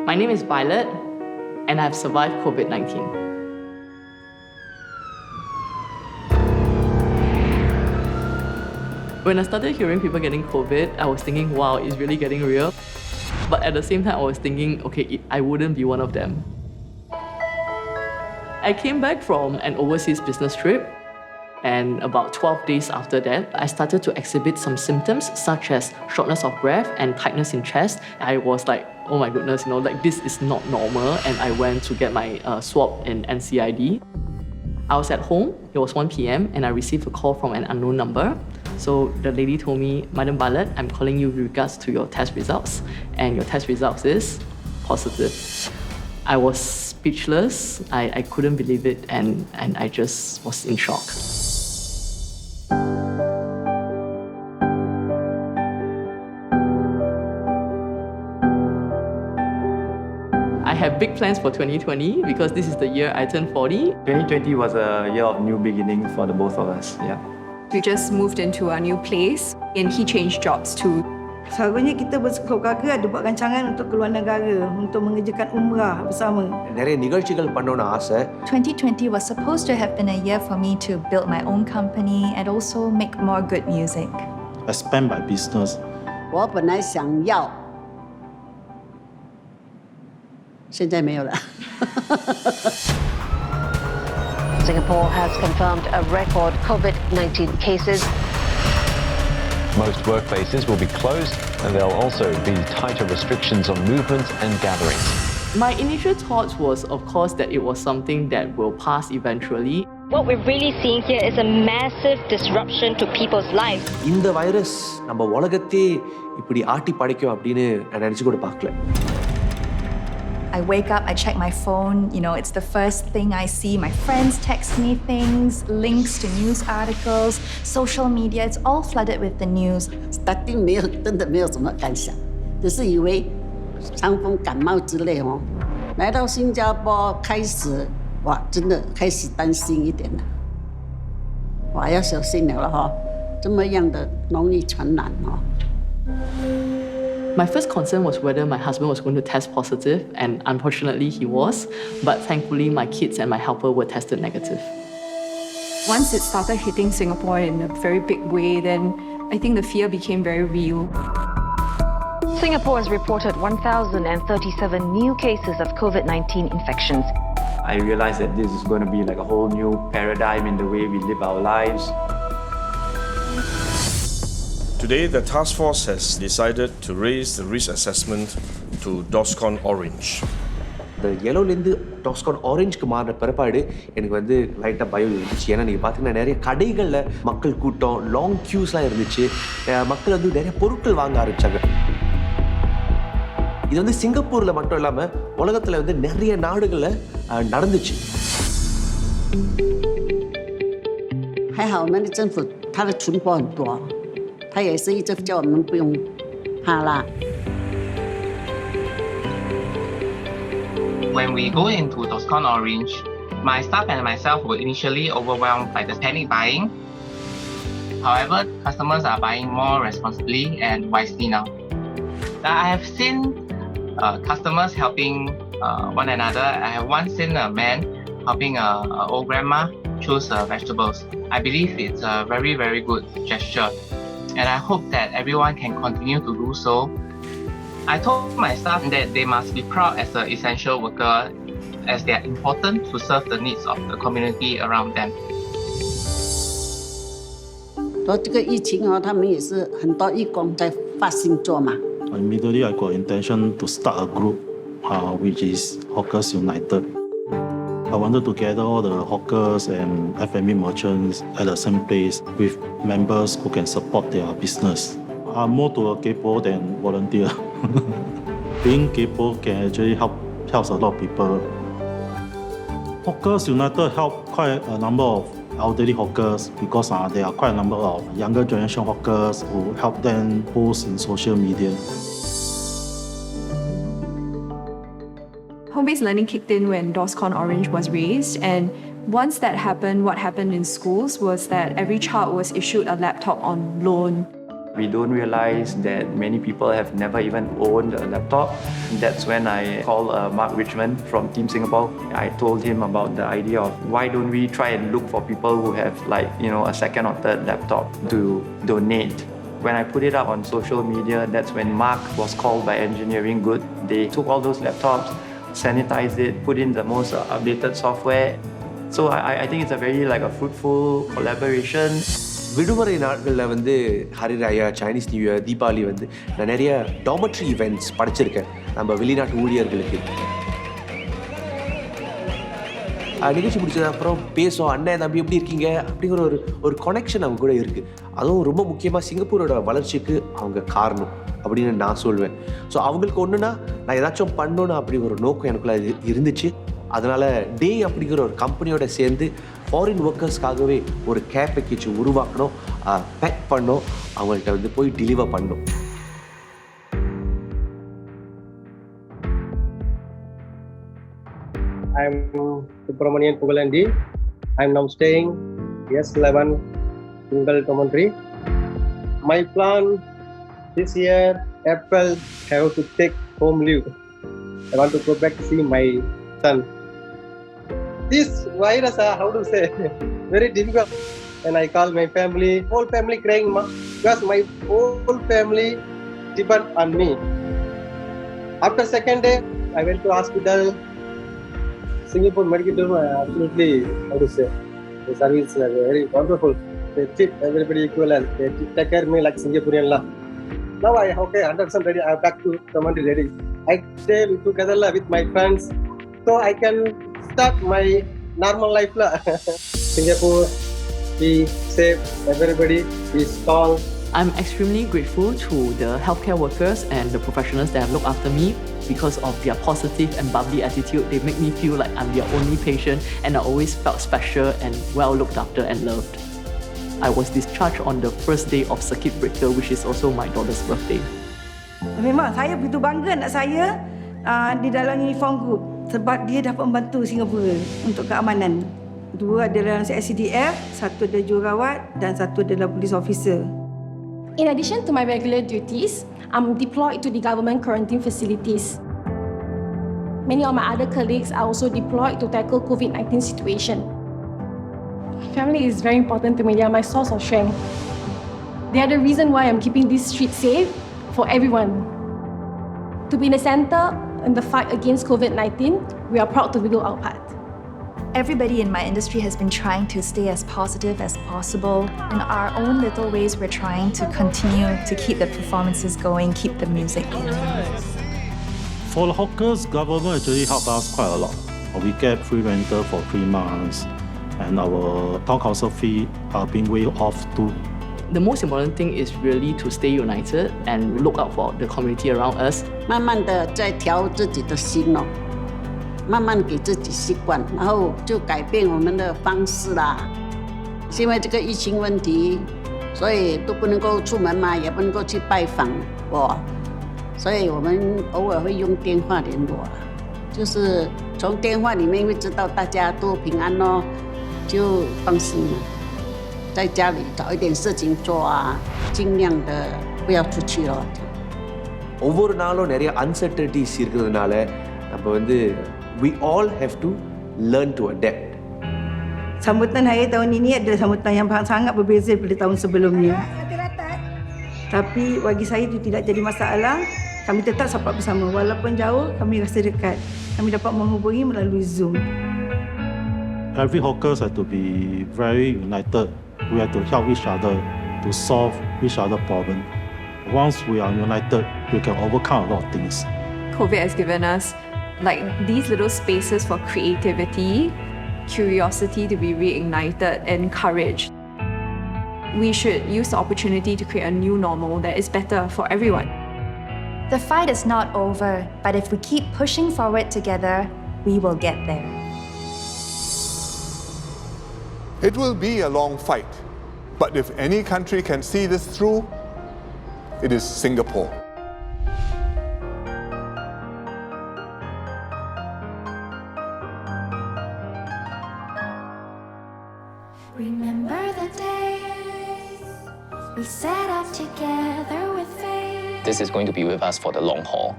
My name is Violet, and I've survived COVID-19. When I started hearing people getting COVID, I was thinking, wow, it's really getting real. But at the same time, I was thinking, okay, I wouldn't be one of them. I came back from an overseas business trip, and about 12 days after that, I started to exhibit some symptoms such as shortness of breath and tightness in chest. I was like, oh my goodness, this is not normal, and I went to get my swab in NCID. I was at home, it was 1 p.m, and I received a call from an unknown number. So the lady told me, Madam Violet, I'm calling you with regards to your test results, and your test results is positive. I was speechless, I couldn't believe it, and I just was in shock. I have big plans for 2020 because this is the year I turned 40. 2020 was a year of new beginning for the both of us, yeah. We just moved into a new place and he changed jobs too. Selalunya kita bersuka-suka ada buat rancangan untuk keluar negara, untuk mengerjakan umrah bersama. நிறைய நிகழ்ச்சிகள் பண்ணணும்னு ஆசை. 2020 was supposed to have been a year for me to build my own company and also make more good music. Expand my business. 我本来想要，现在没有了。Singapore has confirmed a record COVID-19 cases. Most workplaces will be closed, and there'll also be tighter restrictions on movement and gatherings. My initial thought was, of course, that it was something that will pass eventually. What we're really seeing here is a massive disruption to people's lives. இந்த virus நம்ம உலகத்தை இப்படி ஆட்டி படைக்கும் அப்படின்னு நான் நினைச்சு கூட பார்க்கல. I wake up, I check my phone, it's the first thing I see. My friends text me things, links to news articles, social media, it's all flooded with the news. Starting 真的没有什么感想，只是以为伤风感冒之类哦。来到新加坡开始，哇，真的开始担心一点了。哇，要小心了哈，这么样的容易传染哦。My first concern was whether my husband was going to test positive, and unfortunately he was, but thankfully my kids and my helper were tested negative. Once it started hitting Singapore in a very big way, then I think the fear became very real. Singapore has reported 1,037 new cases of COVID-19 infections. I realized that this is going to be like a whole new paradigm in the way we live our lives. Today, the task force has decided to raise the risk assessment to DORSCON Orange. இந்த yellowலேருந்து DORSCON Orangeக்கு மாறின பிறப்பாடு எனக்கு வந்து லைட்டாக பயம் இருந்துச்சு. ஏன்னா நீங்கள் பார்த்தீங்கன்னா நிறைய கடைகளில் மக்கள் கூட்டம், லாங் க்யூஸ்லாம் இருந்துச்சு. மக்கள் வந்து நிறைய பொருட்கள் வாங்க ஆரம்பித்தாங்க. இது வந்து சிங்கப்பூரில் மட்டும் இல்லாமல் உலகத்தில் வந்து நிறைய நாடுகளில் நடந்துச்சு. 还好我们的政府它的存货很多。他也是一直叫我们不用怕啦。When we go into DORSCON Orange, my staff and myself were initially overwhelmed by the panic buying. However, customers are buying more responsibly and wisely now. I have seen customers helping one another. I have once seen a man helping an old grandma choose vegetables. I believe it's a very, very good gesture. And I hope that everyone can continue to do so. I told my staff that they must be proud as an essential worker, as they are important to serve the needs of the community around them. 说这个疫情哦，他们也是很多义工在发心做嘛。Immediately, I got intention to start a group, which is Hawkers United. I wanted to gather all the hawkers and F&B merchants at the same place with members who can support their business. I'm more to a kaypoh than volunteer. Being kaypoh can actually helps a lot of people. Hawkers United help quite a number of elderly hawkers because there are quite a number of younger generation hawkers who help them post in social media. Home-based learning kicked in when DORSCON Orange was raised, and once that happened, what happened in schools was that every child was issued a laptop on loan. We don't realize that many people have never even owned a laptop. That's when I called Mark Richmond from Team Singapore. I told him about the idea of why don't we try and look for people who have a second or third laptop to donate. When I put it up on social media, that's when Mark was called by Engineering Good. They took all those laptops, sanitized it, put in the most updated software. So I think it's a very a fruitful collaboration. விடுமுறை நாட்களில் வந்து Hari Raya, Chinese new year, Deepavali வந்து நான் நிறைய டாமெட்ரி events படிச்சிருக்கேன் நம்ம வெளிநாட்டு ஊழியர்களுக்கு. நிகழ்ச்சி முடிச்சது அப்புறம் பேசுவோம், அண்ணன் தம்பி எப்படி இருக்கீங்க அப்படிங்கிற ஒரு கனெக்ஷன் அவங்க கூட இருக்குது. அதுவும் ரொம்ப முக்கியமாக சிங்கப்பூரோட வளர்ச்சிக்கு அவங்க காரணம் அப்படின்னு நான் சொல்வேன். ஸோ அவங்களுக்கு ஒன்றுனா நான் ஏதாச்சும் பண்ணணும் அப்படி ஒரு நோக்கம் எனக்குள்ள இருந்துச்சு. அதனால் டே அப்படிங்கிற ஒரு கம்பெனியோட சேர்ந்து ஃபாரின் ஒர்க்கர்ஸ்க்காகவே ஒரு கேர் பேக்கேஜ் உருவாக்கணும், பேக் பண்ணோம், அவங்கள்ட்ட வந்து போய் டெலிவர் பண்ணோம். I'm Subramanian Pugalandi. I'm now staying S11 Single Commentary. My plan this year, April, I have to take home leave. I want to go back to see my son. This virus, how to say, very difficult. And I call my family, whole family crying because my whole family depend on me. After second day, I went to hospital. Singapore medical absolutely, how to say, the service is very wonderful. They treat everybody equal. They take care of me like Singaporean lah. Now I 100% ready. I'm back to commentary ready. I stay together with my friends, so I can start my normal life lah. Singapore, be safe, everybody be strong. I'm extremely grateful to the healthcare workers and the professionals that have looked after me. Because of their positive and bubbly attitude, they make me feel like I'm their only patient, and I always felt special and well looked after and loved. I was discharged on the first day of circuit breaker, which is also my daughter's birthday. Memang saya begitu bangga anak saya di dalam uniform group sebab dia dapat membantu Singapura untuk keamanan. Dua adalah SCDF, satu adalah jururawat dan satu adalah police officer. In addition to my regular duties, I'm deployed to the government quarantine facilities. Many of my other colleagues are also deployed to tackle COVID-19 situation. Family is very important to me. They are my source of strength. They are the reason why I'm keeping this street safe for everyone. To be in the center in the fight against COVID-19, we are proud to do our part. Everybody in my industry has been trying to stay as positive as possible. In our own little ways, we're trying to continue to keep the performances going, keep the music going. For the hawkers, government actually helped us quite a lot. We get free rental for 3 months, and our town council fee are being waived off too. The most important thing is really to stay united and look out for the community around us. 慢慢的在调自己的心哦，慢慢给自己习惯，然后就改变我们的方式啦。是因为这个疫情问题，所以都不能够出门嘛，也不能够去拜访我，所以我们偶尔会用电话联络啦，就是从电话里面会知道大家都平安咯，就放心了。在家里找一点事情做啊，尽量的不要出去咯。ஒவ்வொரு நாளும் நிறைய uncertainties இருக்கிறதுனால நம்ம வந்து we all have to learn to adapt. Sambutan hari tahun ini adalah sambutan yang sangat berbeza daripada tahun sebelumnya. Tapi bagi saya itu tidak jadi masalah. Kami tetap sapat bersama. Walaupun jauh, kami rasa dekat. Kami dapat menghubungi melalui Zoom. Every hawkers have to be very united. We have to help each other to solve each other's problem. Once we are united, we can overcome a lot of things. COVID has given us these little spaces for creativity, curiosity to be reignited, and courage. We should use the opportunity to create a new normal that is better for everyone. The fight is not over, but if we keep pushing forward together, we will get there. It will be a long fight, but if any country can see this through, it is Singapore. Remember the days we sat up together. this is going to be with us for the long haul.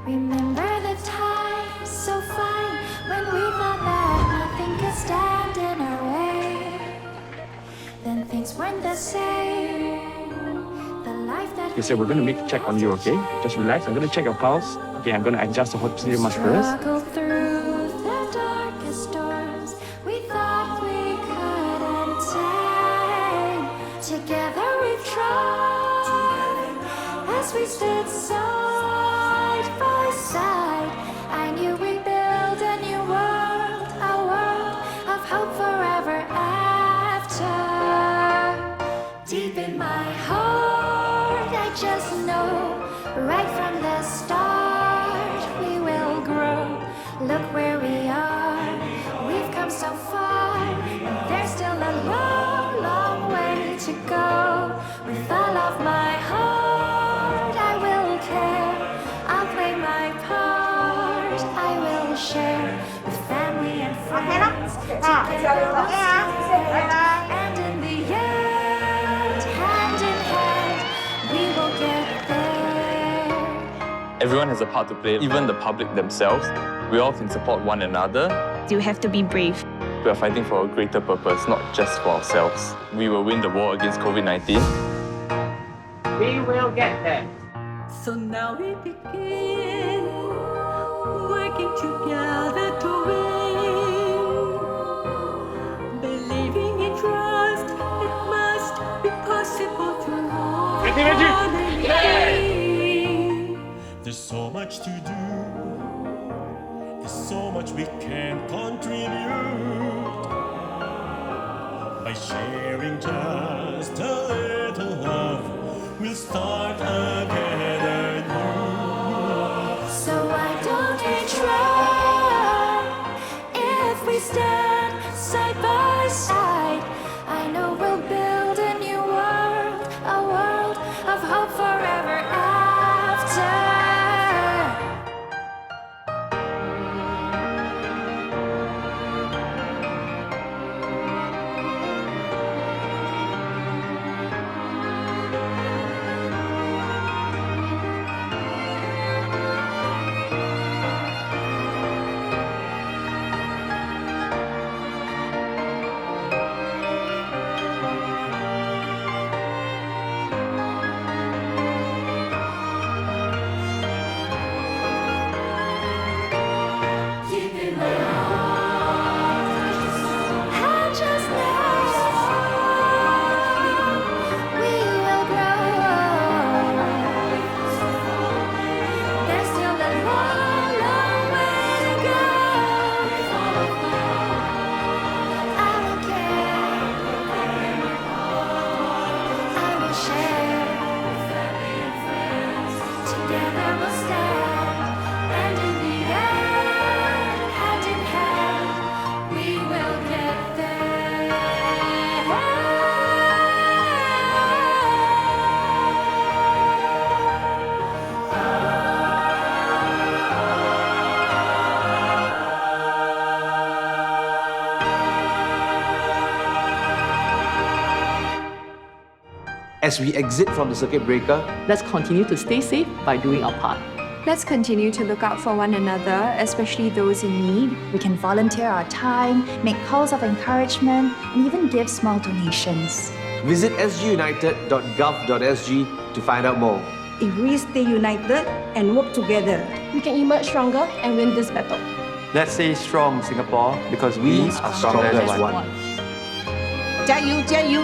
Remember the time so fine when we thought that nothing could stand in our way. Then things weren't the same. The life that Okay, so we're going to make a check on you, okay? Just relax. I'm going to check your pulse. Okay, I'm going to adjust the oxygen mask first. struggled through the darkest storms we thought we couldn't tame. Together we've tried as we stood side by side. I knew we'd build a new world, a world of hope forever after. Deep in my heart, I just know right from the start we will grow. Look where we are, we've come so far, and there's still a long, long way to go. With all of my heart, I will care, I'll play my part, I will share with family and friends. Together we'll stand, and in the end, hand in hand, we will get there. Everyone has a part to play, even the public themselves. We all can support one another. You have to be brave. We are fighting for a greater purpose, not just for ourselves. We will win the war against COVID-19. We will get there. So now we begin working together to win. Believing in trust, it must be possible to run again. There's so much to do. There's so much we can contribute by sharing just a little love. We'll start again anew. So why don't we try? If we stand side by side, I know we'll build a new world, a world of hope forever after. As we exit from the circuit breaker, let's continue to stay safe by doing our part. Let's continue to look out for one another, especially those in need. We can volunteer our time, make calls of encouragement, and even give small donations. visit sgunited.gov.sg to find out more. If we stay united and work together, we can emerge stronger and win this battle. Let's stay strong, Singapore, because we are stronger as one. 加油，加油！